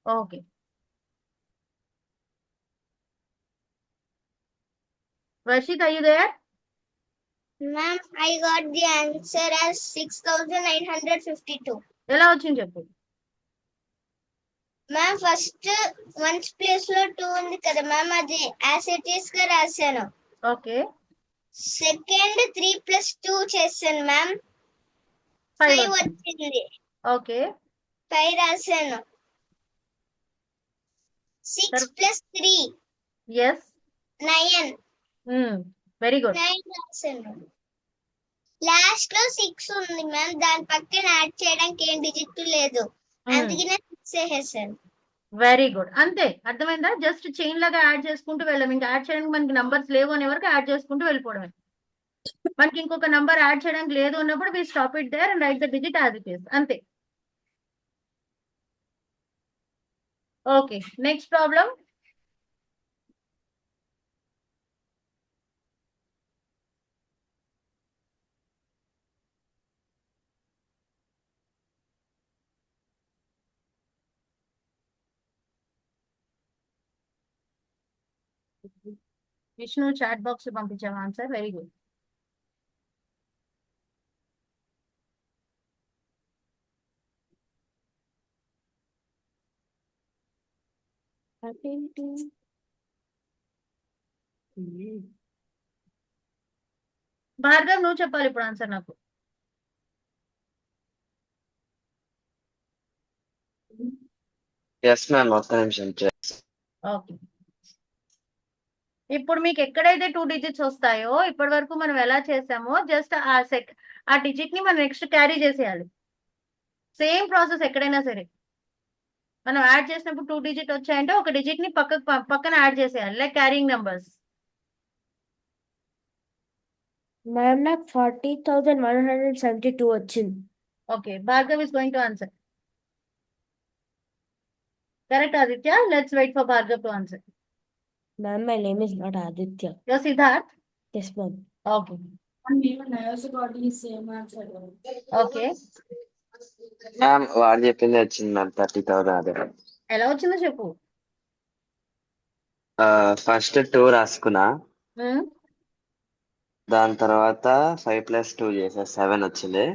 Okay. Varshith, are you there? Ma'am, I got the answer as 6,952. ఎలా వచ్చింది చెప్పు. మ్యామ్ ఫస్ట్ వన్స్ ప్లేస్ లో 2 ఉంది కదా మ్యామ్, అది యాజ్ ఇట్ ఈస్ గా రాశాను. ఓకే, సెకండ్ 3 ప్లస్ 2 చేశాను మ్యామ్, 5 5 వచ్చింది. ఓకే, 5 రాశాను. 6 ప్లస్ 3 ఎస్, 9. Very good. 9 రాశాను. లాస్ట్ లో 6 ఉంది మ్యామ్, దాని పక్కన యాడ్ చేయడానికి ఏం డిజిట్ లేదు, అందుకనే 6 వేసాను. వెరీ గుడ్, అంతే. అర్థమైందా? జస్ట్ చైన్ లాగా యాడ్ చేసుకుంటూ వెళ్ళాం. ఇంకా యాడ్ చేయడానికి మనకి నంబర్స్ లేవు అనే వరకు యాడ్ చేసుకుంటూ వెళ్ళిపోవడమే. మనకి ఇంకొక నంబర్ యాడ్ చేయడానికి లేదు అన్నప్పుడు we stop it there and write the digit as it is, అంతే. Okay, next problem. Vishnu chat box పంపించాము ఆన్సర్. Very good. భార్గవ్, నువ్వు చెప్పాలి ఇప్పుడు ఆన్సర్ నాకు. ఎస్ మ్యామ్, ఒక్క నిమిషం. ఓకే, ఇప్పుడు మీకు ఎక్కడైతే 2 డిజిట్స్ వస్తాయో ఇప్పటి వరకు మనం ఎలా చేసామో జస్ట్ ఆ డిజిట్ ని మనం నెక్స్ట్ క్యారీ చేసేయాలి. సేమ్ ప్రాసెస్ ఎక్కడైనా సరే. మనం యాడ్ చేసినప్పుడు 2 డిజిట్ వచ్చాయంటే ఒక డిజిట్ ని పక్కన యాడ్ చేసేయాలి, లైక్ క్యారింగ్ నంబర్స్. Ma'am, నాకు 40,172 వచ్చింది. Okay, Bhargav is going to answer. Correct Aditya, let's wait for Bhargav to answer. Ma'am, my name is not Aditya. యో Siddharth. Yes, ma'am. Okay, And even I also got the same answer. Okay. Ma'am వాడు చెప్పింది వచ్చింది ma'am, 30,000. అదే ఎలా వచ్చిందో చెప్పు. First 2 రాసుకున్నా, దాని తర్వాత 5 ప్లస్ 2 చేసా, 7 వచ్చింది.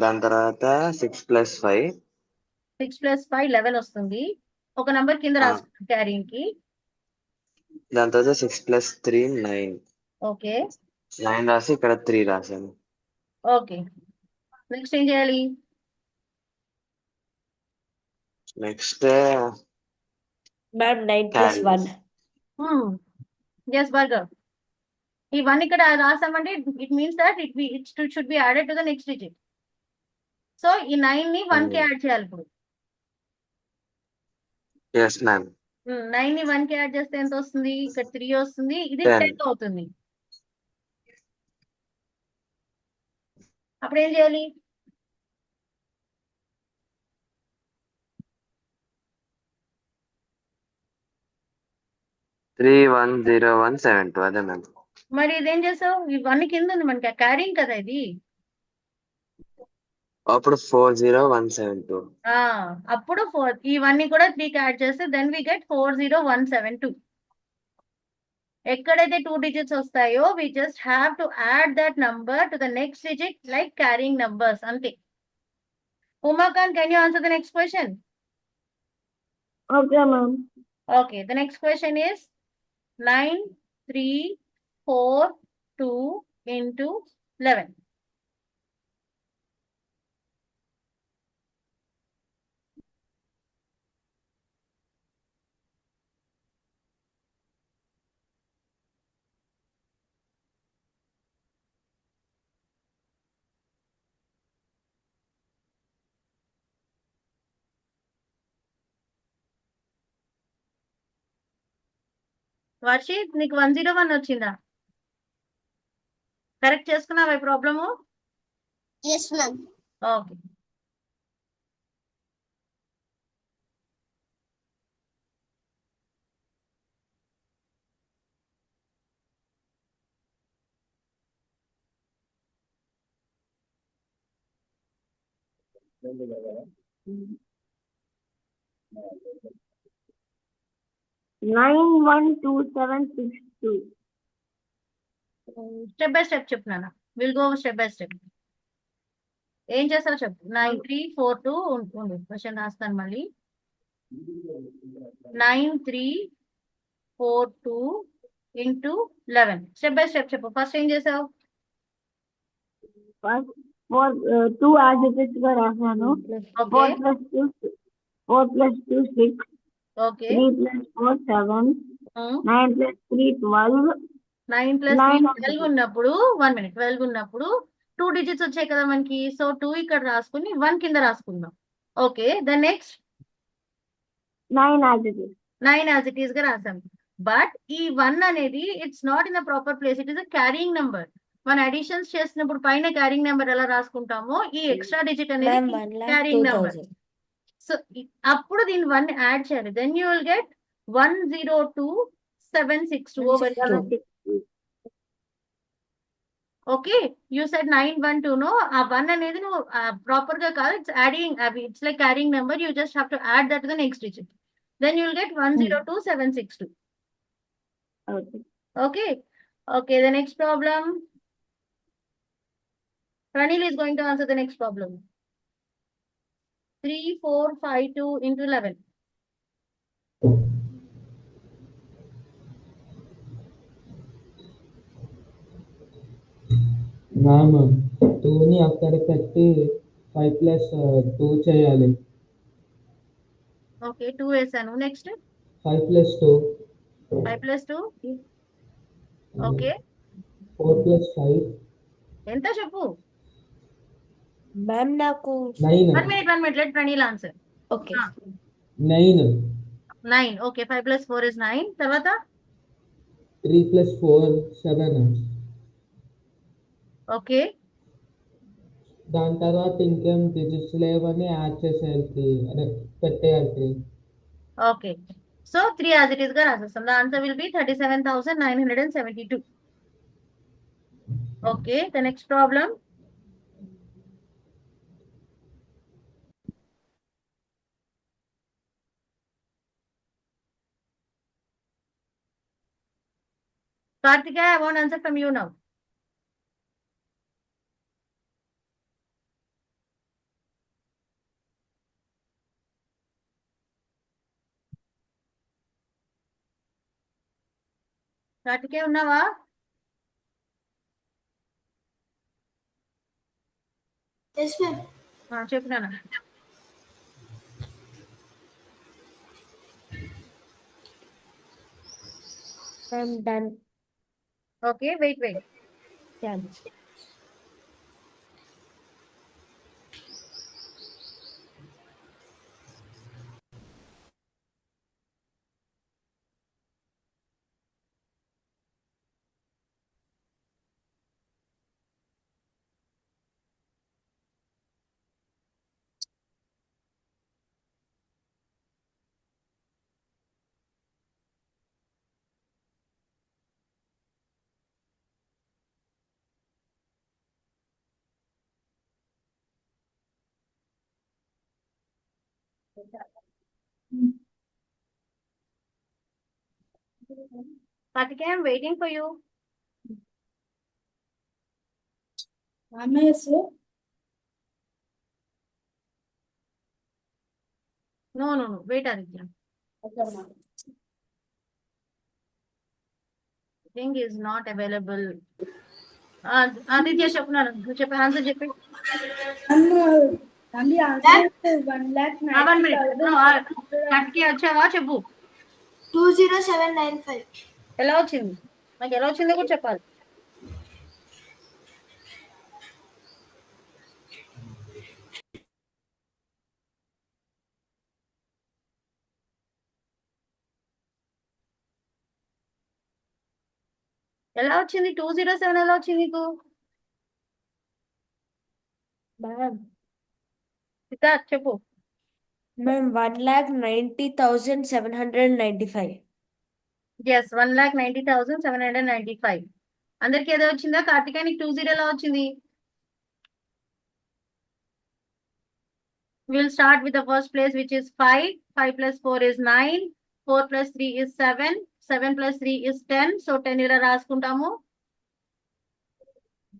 దాని తర్వాత 6 ప్లస్ 5 6 + 5 11 వస్తుంది. ఒక నంబర్ కింద రాసుకుంటాం క్యారింగ్ కి. దాని తర్వాత 6 ప్లస్ 3 9. ఓకే, 9 రాసి ఇక్కడ 3 రాశాను. ఓకే. నెక్స్ట్ ఏం చేయాలి? Next Ma'am, 9 plus 1. Yes Bhargav. ఈ 1 ఇక్కడ రాసామంటే it means that it should be added to the next digit. So ఈ 9 ని 1 కి యాడ్ చేయాలి ఇప్పుడు. Yes ma'am. 9 ని 1 కి యాడ్ చేస్తే ఎంత వస్తుంది? ఇక్కడ 3 వస్తుంది, ఇది 10. 10 అవుతుంది. అప్పుడు ఏం చేయాలి? త్రీ 10172 అదే మ్యామ్. మరి ఇదేం చేసావు? ఈ 1 కింద ఉంది మనకి క్యారింగ్ కదా ఇది. అప్పుడు 40172. అప్పుడు ఈ 1 ని కూడా 3 కి యాడ్ చేస్తే దెన్ వి గెట్ 40172. ఎక్కడైతే 2 digits వస్తాయో we just have to add that number to the next digit like carrying numbers అంతే. Umakant, can you answer the next question? Okay, ma'am. Okay, the next question is 9342 into 11. Varshith, నీకు 101 వచ్చిందా? Correct చేసుకున్నావా ఈ problem? Yes ma'am. Okay. Nine one two seven six two. Step by step చెప్పు నాన్న. Will go step by step. ఏం చేస్తావు చెప్పు. 9342 ఉంటుంది. క్వశ్చన్ రాస్తాను మళ్ళీ. 9342 into 11. స్టెప్ బై స్టెప్ చెప్పు. ఫస్ట్ ఏం చేసావు? First, two as it is గా రాశాను. Okay 4 plus 2 6. Okay 3 plus 4 7. 9 plus 3 12. 9 plus 3 Nine 12 ఉన్నప్పుడు 1 minute 12 ఉన్నప్పుడు 2 digits వచ్చాయి కదా మనకి. సో 2 ఇక్కడ రాసుకుని 1 కింద రాసుకుందాం. Okay, the next 9 as it is. 9 as it is గా రాసాం. బట్ ఈ 1 అనేది it's not in the proper place. It is a carrying number. మన అడిషన్స్ చేసినప్పుడు పైన క్యారింగ్ నెంబర్ ఎలా రాసుకుంటామో ఈ ఎక్స్ట్రా డిజిట్ అనేది Ma'am, 1,02,000. Carrying number. సో అప్పుడు దీని 1 యాడ్ చేయాలి. Then you will get 102,762 over. 762. Okay, you said 912. No, ఆ 1 అనేది నువ్వు ప్రాపర్ గా కాదు. It's adding, it's like carrying number. You just have to add that to the next digit. Then you will get 102,762. Okay. Okay. Okay, the next problem. Pranil is going to answer the next problem. 3452 into 11. Ma'am 2ని అక్కడ పెట్టి 5 plus 2 చేయాలి. Okay, 2 వేసాను. Next 5 plus 2. 5 plus 2. Okay, 4 plus 5. ఎంత చెప్పు? Ma'am నాకు 9. 1 minute, let Pranil answer. Okay 9. 9. Okay, 5 plus 4 is 9. తర్వాత 3 plus 4 7. Okay, దాని తర్వాత ఇంకేం డిజిట్స్ లేవని యాడ్ చేసేయాలి, అదే పెట్టేయాలి 3. Okay. So 3 as it is గా రాసేస్తాం. The answer will be 37,972. Okay, the next problem. Karthika, I want answer from you now. Karthika, ఉన్నావా? Yes, ma'am. చెప్పు నాన్న. Ma'am done. Okay, wait. Yeah. Kartikeya, I'm waiting for you. Am I sir? No. Wait, Aditya. Okay, ma'am. Thing is not available. Aditya, చెప్పు answer చెప్పి. And the answer is 1,90,000. 1 minute. No, Karthikeya వచ్చావా చెప్పు. 20795. ఎలా వచ్చింది? నాకు ఎలా వచ్చిందో కూడా చెప్పాలి. ఎలా వచ్చింది? 207 ఎలా వచ్చింది నీకు? Ma'am, సిద్ధార్థ్ చెప్పు. ma'am, 1,90,795. ఎస్, 1,90,795. అందరికి ఏదో వచ్చిందా? కార్తికేయ నీకు 20 ఎలా వచ్చింది? We'll start with the first place, which is 5. 5 plus 4 is 9. 4 plus 3 is 7. 7 plus 3 is 10. So 10 ఇలా రాసుకుంటాము.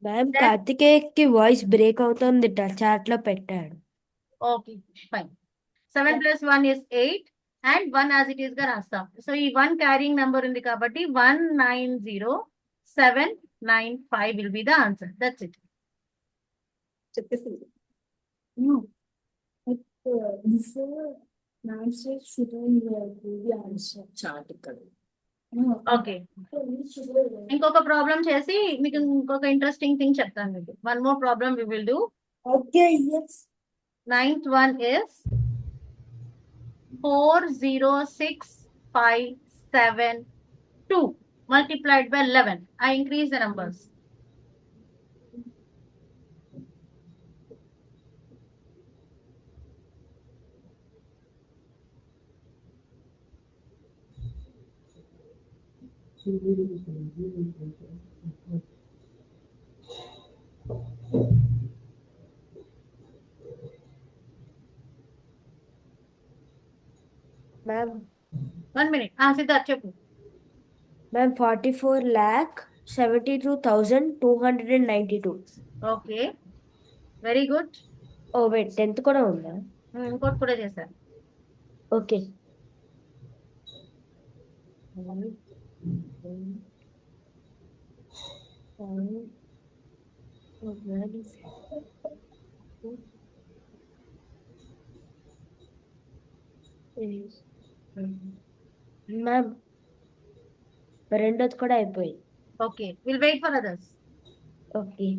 మ్యామ్ కార్తికేయకి వాయిస్ బ్రేక్ అవుతుంది చాట్ లో పెట్టాడు. Okay fine. 7 plus 1 is 8 and 1 as it is గా రాస్తాం. సో ఈ 1 క్యారింగ్ నెంబర్ ఉంది కాబట్టి 190,795 will be the answer. That's it. No. Before 9 should the answer. No. Okay, ఇంకొక ప్రాబ్లం చేసి మీకు ఇంకొక ఇంట్రెస్టింగ్ థింగ్ చెప్తాను మీకు. One more problem we will do. Okay, yes. 9th one is 406,572 multiplied by 11. I increase the numbers. Ma'am 1 minute. Siddharth చెప్పు. Ma'am 44,72,292. Okay, very good. Oh wait 10th కూడా ఉందా? ఇంకోటి కూడా చేశారు. ఓకే. మ్యామ్ రెండోది కూడా అయిపోయింది. Okay, will wait for others. Okay.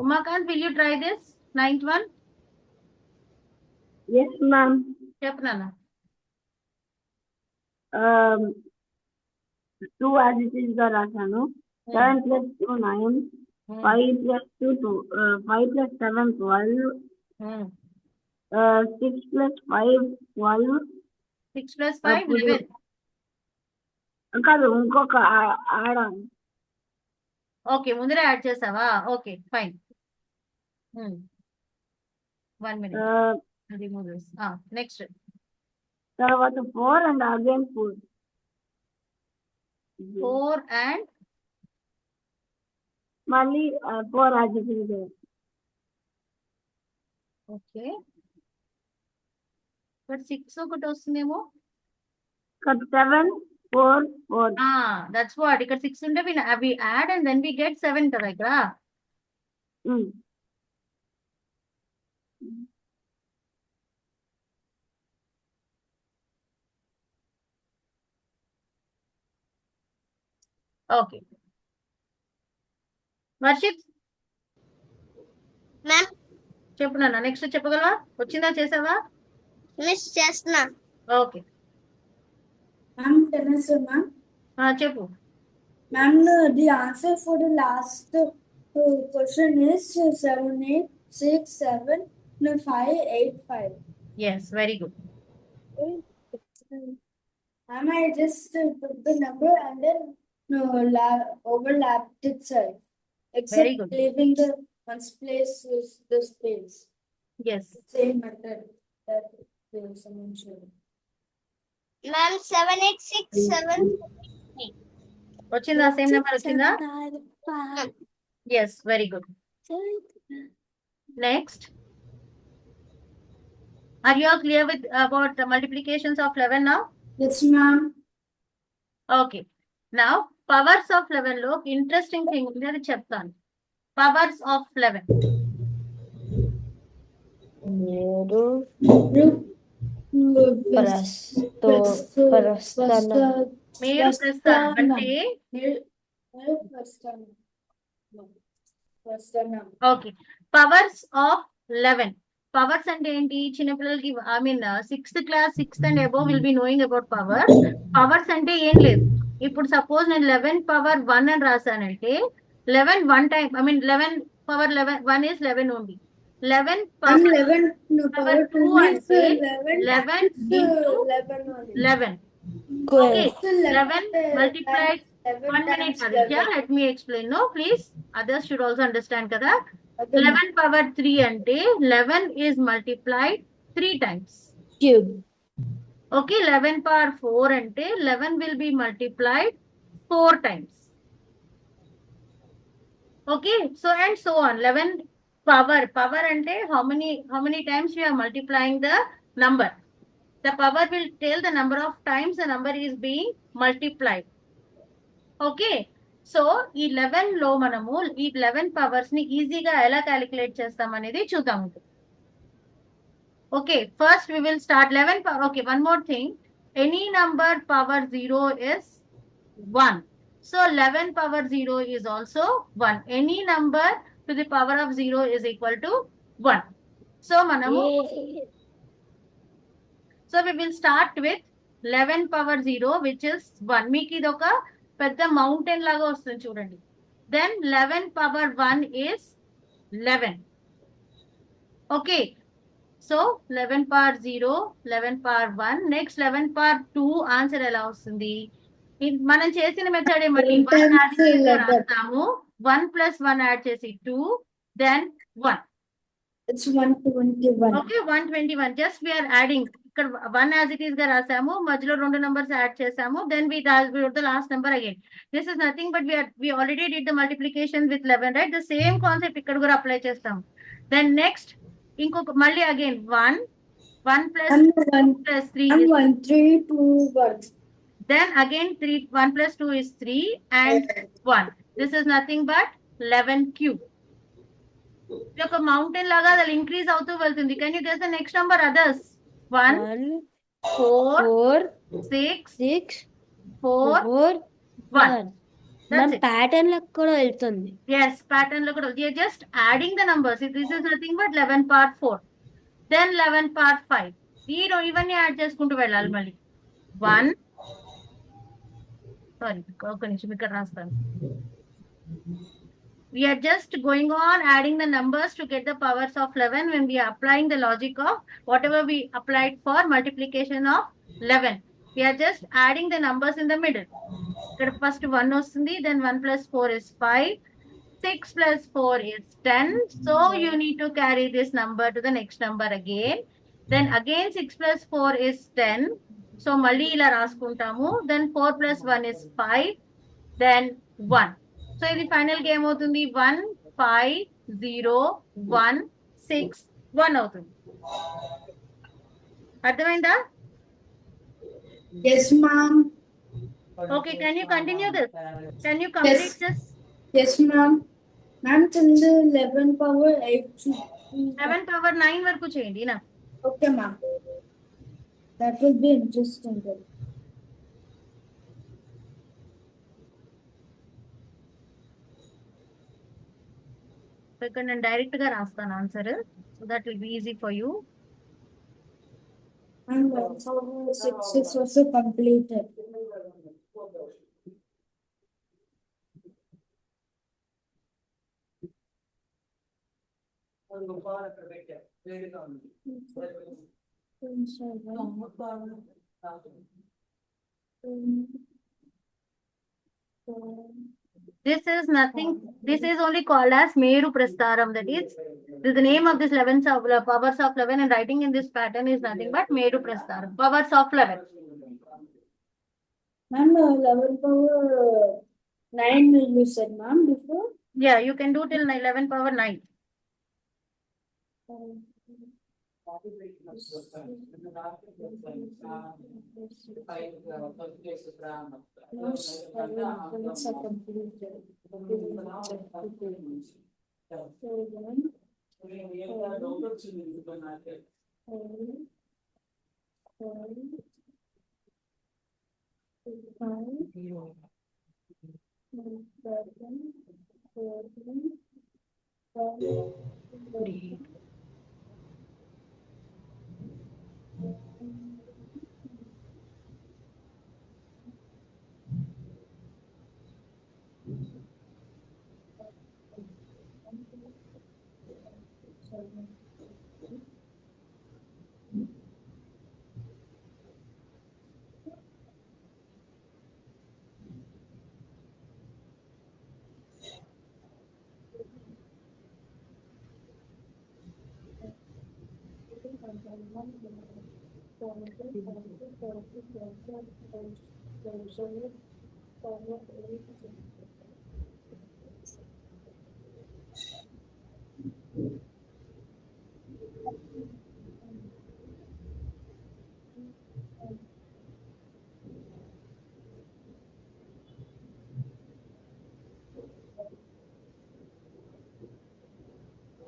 Umakant, will you try this? 9th one? Yes, ma'am. చెప్పు నాన్న. 2 as it is గా రాశాను. 7 plus 2, 9. 5 plus 2, 2. 5 plus 7, 12. 6 plus 5, 12. 6 plus 5, 11. కాదు ఇంకొక యాడ్ ఓకే, ముందరే యాడ్ చేసావా? Okay, fine. 1 minute. Remove this. Next. తర్వాత 4 and again 4. 4 and మళ్ళీ 4 యాడ్ చేసింది. ఓకే, బట్ 6 ఒకటి వస్తుందేమో. 7, 4, 4. That's what. ఇక్కడ 6 ఉంటే we add and then we get 7 కదా ఇక్కడ. ఓకే, వర్షిత్ మ్యామ్ చెప్పు నాన్న. నెక్స్ట్ చెప్పగలవా? వచ్చిందా? చేసావా? మిస్ చేస్తున్నా. Okay, Ma'am, can I say, ma'am? చెప్పు. Ma'am, the answer for the last question is 7, 8, 6, 7, 5, 8, 5. Yes, very good. Ma'am, I just took the number and then overlapped itself, except Very good. leaving the one's place is the space. Yes. Same method that someone showed. Ma'am 7, 8, 6, 7. వచ్చిందా? Same number వచ్చిందా? Yes, very good. Next. Are you all clear with about the multiplications of 11 now? Yes, ma'am. Okay. Now, powers of 11 లో interesting thing ఉంది, అది చెప్తాను. Powers of 11. మీరు ప్రస్థానం అంటే okay. Powers of 11. Powers అంటే ఏంటి? చిన్నపిల్లలకి I mean 6th class 6th and above will be knowing about powers. Powers అంటే ఏం లేదు. ఇప్పుడు సపోజ్ నేను 11 పవర్ 1 అని రాశానంటే 11 1 time I mean 11 power 1 is 11 only. 11 power 2 అంటే 11 into 11. Okay, 11 multiplied 1 minute. Aditya, let me explain. No, please. Others should also understand kada. 11 power 3 ante 11 is multiplied 3 times. Cube. Okay, 11 power 4 ante 11 will be multiplied 4 times. Okay, so and so on. 11 power ante how many times we are multiplying the number. The power will tell the number of times the number is being multiplied. Okay, so ఈ 11 లో మనము ఈ 11 powers ని ఈజీగా ఎలా calculate చేస్తాం అనేది చూద్దాం. Okay, first we will start 11 power. Okay, one more thing. Any number power 0 is 1. So 11 power 0 is also 1. Any number to the power of 0 is equal to 1. So మనము So we will start with 11 power 0 which is 1. మీకు ఇది ఒక పెద్ద mountain లాగా వస్తుంది చూడండి. Then 11 power 1 is 11. Okay. So 11 power 0, 11 power 1. Next 11 power 2 answer ఎలా వస్తుంది? మనం చేసిన మెథడ్ ఏమంటే 1 యాడ్ చేసి రాస్తాము. 1 plus 1 యాడ్ చేసి 2, then 1. It's 121. Okay, 121. Just we are adding. ఇక్కడ 1 as it is గా రాసాము, మధ్యలో 2 numbers యాడ్ చేసాము, then we wrote the last number again. This is nothing but we already did the multiplication with 11, right? The same concept ఇక్కడ కూడా apply చేస్తాము. Then next ఇంకొక మళ్ళీ again 1 plus 2 plus 3 is 1, 3, 2, 1. then again 1 plus 2 is 3 and 1. This is nothing but 11 cube. ఒక mountain లాగా అది increase అవుతూ వెళ్తుంది. Can you guess the next number others? 1 4 6 4 1. మన ప్యాటర్న్ లో కూడా వెళ్తుంది. Yes, pattern లో కూడా. You're just adding the numbers. This is nothing but 11 power 4. Then 11 power 5. ఇవన్నీ యాడ్ చేసుకుంటూ వెళ్ళాలి మళ్ళీ. 1 సారీ ఒక నిమిషం ఇక్కడ రాస్తాను. We are just going on adding the numbers to get the powers of 11 when we are applying the logic of whatever we applied for multiplication of 11. We are just adding the numbers in the middle. First 1 వస్తుంది, then 1 plus 4 is 5. 6 plus 4 is 10. So you need to carry this number to the next number again. Then again 6 plus 4 is 10. So మళ్ళీ ఇలా రాసుకుంటాము. Then 4 plus 1 is 5. Then 1. So ఇది final గా ఏమవుతుంది? 1 5 0 1 6 1 అవుతుంది. అర్థమైందా? Yes, ma'am. Okay, can you continue this? Can you complete Yes. this? Yes, ma'am. Ma'am, till the 11 power 8 should be. 7 power 9 వరకు చేయండి నా. Okay, ma'am. That will be interesting then. ఇక్కడ నేను డైరెక్ట్ గా రాస్తాను answer. So that will be easy for you. And 6 is also completed. This is nothing. This is only called as Meru Prastaram. That is, the name of this 11 powers of 11 and writing in this pattern is nothing but Meru Prastaram. Powers of 11. Ma'am, 11 power 9 you said, ma'am, before? Yeah, you can do till 11 power 9.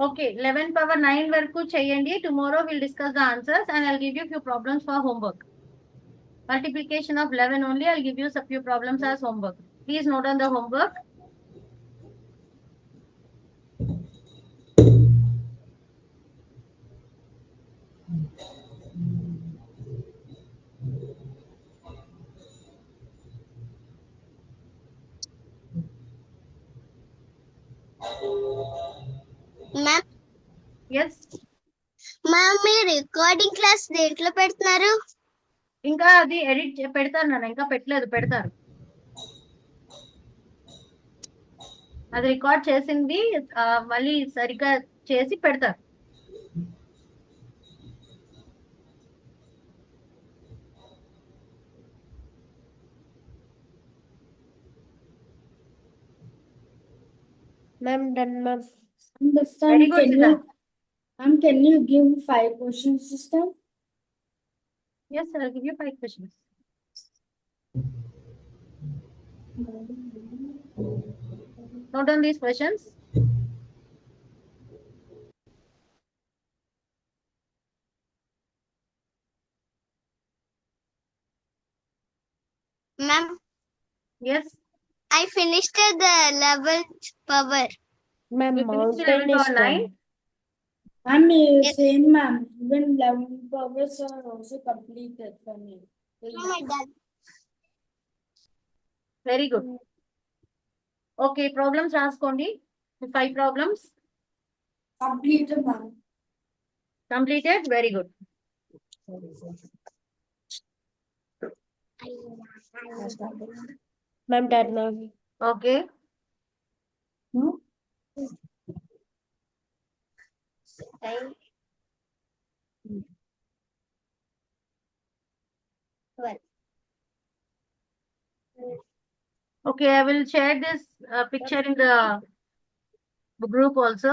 Okay, 11 power 9 వరకు చేయండి. Tomorrow we'll discuss the answers and I'll give you few problems for homework. Multiplication of 11 only, I'll give you some few problems as homework. Please note on the homework. Ma'am Yes. Ma'am మీరు recording class దేంట్లో పెడుతున్నారు? ఇంకా అది edit పెడతారు నాన్న, ఇంకా పెట్టలేదు, పెడతారు. అది రికార్డ్ చేసింది మళ్ళీ సరిగ్గా చేసి పెడతారు. Ma'am, done, ma'am. Understand? Very good, Can Siddha. can you give 5 questions this time? Yes, sir, I'll give you 5 questions. Note down these questions. Ma'am Yes. I finished the 11th power. Ma'am, You finished mountain 11 is power 9. done. I'm Yes. same, ma'am. Even 11 powers are also completed for me. Oh my God. Very good. Okay problems రాసుకోండి 5 problems Completed, ma'am. Completed very good Ma'am, done, ma'am. Okay Okay, I will share this picture in the group also.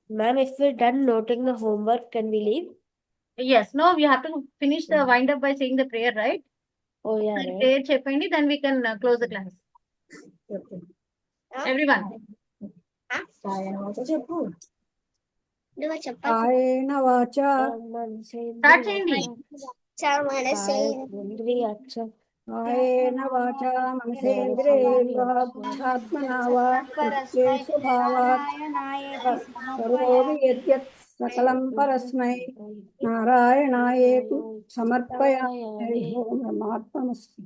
Ma'am, if we're done noting the homework, can we leave? Yes, no, we have to finish the wind up by saying the prayer, right? Oh, yeah, right. Prayer చెప్పండి, then we can close the class. Everyone. నువ్వు చెప్పాలి కాయేన వాచా Start చేయండి. కాయేన వాచా మనసేంద్రియేర్వా బుద్ధ్యాత్మనా వా ప్రకృతేషు భావాత్ కరోమి యద్యత్ సకలం పరస్మై నారాయణాయేతి సమర్పయామి. ఓం బ్రహ్మార్పణమస్తు.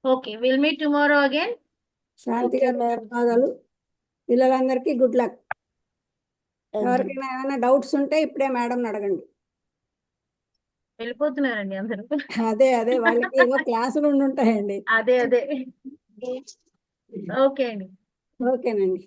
Okay, we'll meet tomorrow again. శాంతి గారు ధన్యవాదాలు. పిల్లలందరికీ గుడ్ లక్. ఎవరికైనా ఏమైనా డౌట్స్ ఉంటే ఇప్పుడే మేడం అడగండి. వెళ్ళిపోతున్నారండి అందరూ. అదే వాళ్ళకి ఏదో క్లాసులు ఉండి ఉంటాయండి. అదే ఓకే అండి. ఓకేనండి.